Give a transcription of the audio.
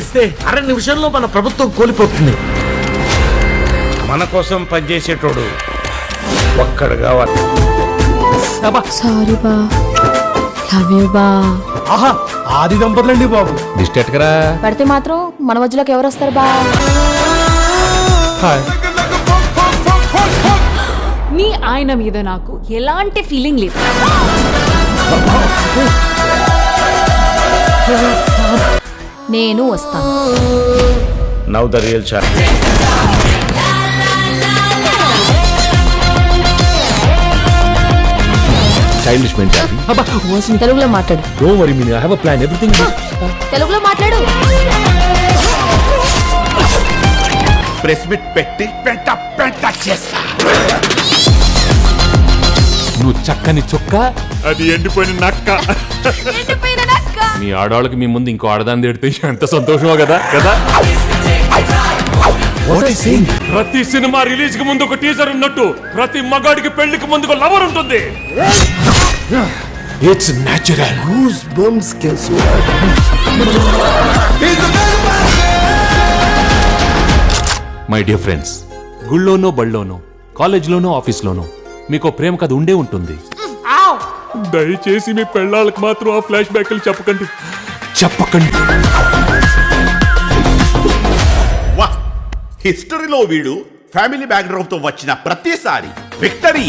పాటిస్తే 6 నిమిషంలో మన ప్రభుత్వం కోల్పోతుంది. మన కోసం పనిచేసేటోడు ఒక్కడు కావాలి. సారీ బా, లవ్ యూ బా. ఆహా, ఆది దంపతులండి బాబు. దిష్టెట్టుకరా పడితే మాత్రం మన మధ్యలోకి ఎవరు వస్తారు బా? హాయ్. నీ ఆయన మీద నాకు ఎలాంటి ఫీలింగ్ లేదు. నేను వస్తాను. Now the real chart. Childish mentality. తెలుగులో మాట్లాడు. Don't worry Meena, I have a plan. Everything తెలుగులో మాట్లాడు. ప్రెస్ మీట్ పెట్టి పెంట పెంట చేస్తా. నువ్వు చక్కని చుక్క, అది ఎండిపోయిన నక్క. మీ ఆడవాళ్ళకి మీ ముందు ఇంకో ఆడదాన్ని తిడితే ఎంత సంతోషమో కదా కదా. ప్రతి సినిమా రిలీజ్ కి ముందు ఒక టీజర్ ఉన్నట్టు ప్రతి మగాడికి పెళ్లికి ముందు ఒక లవర్ ఉంటుంది. It's natural. Goosebumps can swat. My dear friends, గుళ్ళోనో బళ్ళోనో కాలేజ్లోనో ఆఫీస్లోనో మీకు ప్రేమ కథ ఉండే ఉంటుంది. దయచేసి మీ పెళ్ళాళ్ళకి మాత్రం ఆ ఫ్లాష్ బ్యాక్లు చెప్పకండి. వా, హిస్టరీలో వీడు ఫ్యామిలీ బ్యాక్గ్రౌండ్ తో వచ్చిన ప్రతిసారి విక్టరీ